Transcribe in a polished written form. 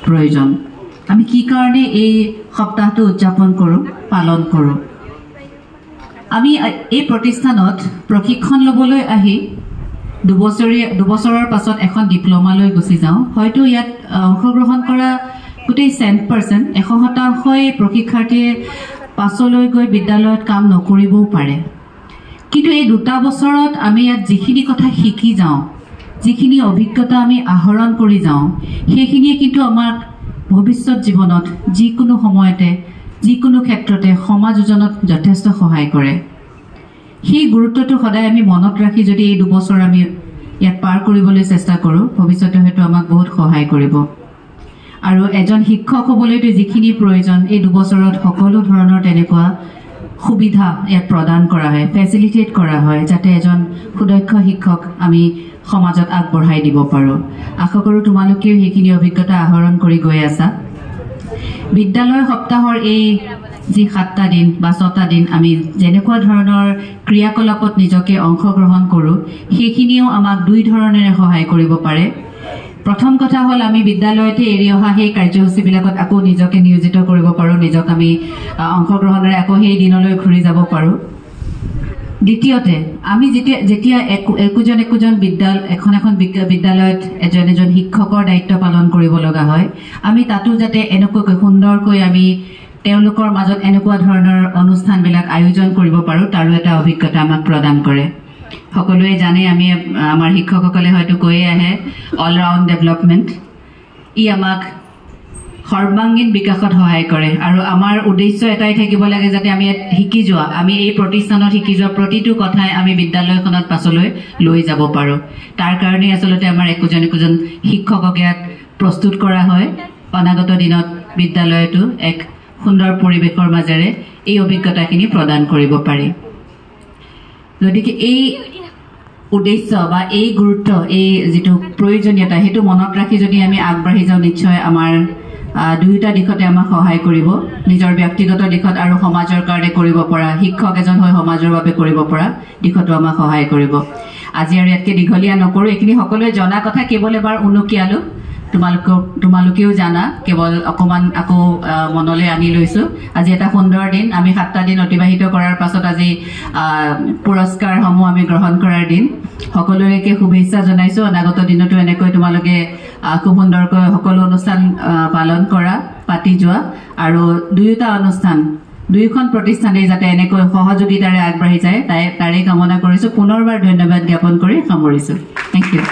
প্ৰয়োজন আমি কি কাৰণে এই সপ্তাহটো উদযাপন কৰোঁ পালন কৰোঁ আমি এই প্ৰতিষ্ঠানত প্ৰশিক্ষণ ল'বলৈ আহি দুবছৰৰ পাছত এখন ডিপ্ল'মালৈ গুচি যাওঁ হয়তো ইয়াত অংশগ্ৰহণ কৰা গোটেই 100% 100% প্ৰশিক্ষাৰ্থীয়ে পাছলৈ গৈ বিদ্যালয়ত কাম নকৰিবও পাৰে কিন্তু এই দুটা বছৰত আমি ইয়াত যিখিনি কথা শিকি যাওঁ যিখিনি অভিজ্ঞতা আমি আহৰণ কৰি যাওঁ সেইখিনিয়ে কিন্তু আমাক ভৱিষ্যত জীৱনত যিকোনো সময়তে যিকোনো ক্ষেত্ৰতে সমাজ উন্নয়নত যথেষ্ট সহায় কৰে সেই গুৰুত্বটো সদায় আমি মনত ৰাখি যদি এই দুবছৰ আমি ইয়াত পাৰ কৰিবলৈ চেষ্টা কৰোঁ ভৱিষ্যতে হয়তো আমাক বহুত সহায় কৰিব আৰু এজন শিক্ষক হ'বলৈতো যিখিনি প্ৰয়োজন এই দুবছৰত সকলো ধৰণৰ তেনেকুৱা সুবিধা ইয়াত প্ৰদান কৰা হয় ফেচিলিটেট কৰা হয় যাতে এজন সুদক্ষ শিক্ষক আমি সমাজত আগবঢ়াই দিব পাৰোঁ আশা কৰোঁ তোমালোকেও সেইখিনি অভিজ্ঞতা আহৰণ কৰি গৈ আছা বিদ্যালয় সপ্তাহৰ এই যি 7টা দিন বা 6টা দিন আমি যেনেকুৱা ধৰণৰ ক্ৰিয়াকলাপত নিজকে অংশগ্ৰহণ কৰোঁ সেইখিনিও আমাক দুই ধৰণেৰে সহায় কৰিব পাৰে প্ৰথম কথা হ'ল আমি বিদ্যালয়তে এৰি অহা সেই কাৰ্যসূচীবিলাকত আকৌ নিজকে নিয়োজিত কৰিব পাৰোঁ নিজক আমি অংশগ্ৰহণেৰে আকৌ সেই দিনলৈ ঘূৰি যাব পাৰোঁ দ্বিতীয়তে আমি যেতিয়া একোজন এখন বিদ্যালয়ত এজন শিক্ষকৰ দায়িত্ব পালন কৰিব লগা হয় আমি তাতো যাতে এনেকুৱাকৈ সুন্দৰকৈ আমি তেওঁলোকৰ মাজত এনেকুৱা ধৰণৰ অনুষ্ঠানবিলাক আয়োজন কৰিব পাৰোঁ তাৰো এটা অভিজ্ঞতা আমাক প্ৰদান কৰে সকলোৱে জানে আমি আমাৰ শিক্ষকসকলে হয়তো কৈয়ে আহে অল ৰাউণ্ড ডেভেলপমেণ্ট ই আমাক সৰ্বাংগীন বিকাশত সহায় কৰে আৰু আমাৰ উদ্দেশ্য এটাই থাকিব লাগে যাতে আমি শিকি যোৱা আমি এই প্ৰতিষ্ঠানত শিকি যোৱা প্ৰতিটো কথাই আমি বিদ্যালয়খনত পাছলৈ লৈ যাব পাৰোঁ তাৰ কাৰণে আচলতে আমাৰ একোজন শিক্ষকক ইয়াত প্ৰস্তুত কৰা হয় অনাগত দিনত বিদ্যালয়টো এক সুন্দৰ পৰিৱেশৰ মাজেৰে এই অভিজ্ঞতাখিনি প্ৰদান কৰিব পাৰি গতিকে এই উদ্দেশ্য বা এই গুৰুত্ব এই যিটো প্ৰয়োজনীয়তা সেইটো মনত ৰাখি যদি আমি আগবাঢ়ি যাওঁ নিশ্চয় আমাৰ দুয়োটা দিশতে আমাক সহায় কৰিব নিজৰ ব্যক্তিগত দিশত আৰু সমাজৰ কাৰণে কৰিব পৰা শিক্ষক এজন হৈ সমাজৰ বাবে কৰিব পৰা দিশতো আমাক সহায় কৰিব আজি আৰু ইয়াতকৈ দীঘলীয়া নকৰোঁ এইখিনি সকলোৱে জনা কথা কেৱল এবাৰ উনুকিয়ালোঁ তোমালোকেও জানা কেৱল অকণমান আকৌ মনলৈ আনি লৈছোঁ আজি এটা সুন্দৰ দিন আমি 7টা দিন অতিবাহিত কৰাৰ পাছত আজি পুৰস্কাৰসমূহ আমি গ্ৰহণ কৰাৰ দিন সকলোকে শুভেচ্ছা জনাইছোঁ অনাগত দিনতো এনেকৈ তোমালোকে খুব সুন্দৰকৈ সকলো অনুষ্ঠান পালন কৰা পাতি যোৱা আৰু দুয়োখন প্ৰতিষ্ঠানেই যাতে এনেকৈ সহযোগিতাৰে আগবাঢ়ি যায় তাৰে কামনা কৰিছোঁ পুনৰবাৰ ধন্যবাদ জ্ঞাপন কৰি সামৰিছোঁ থেংক ইউ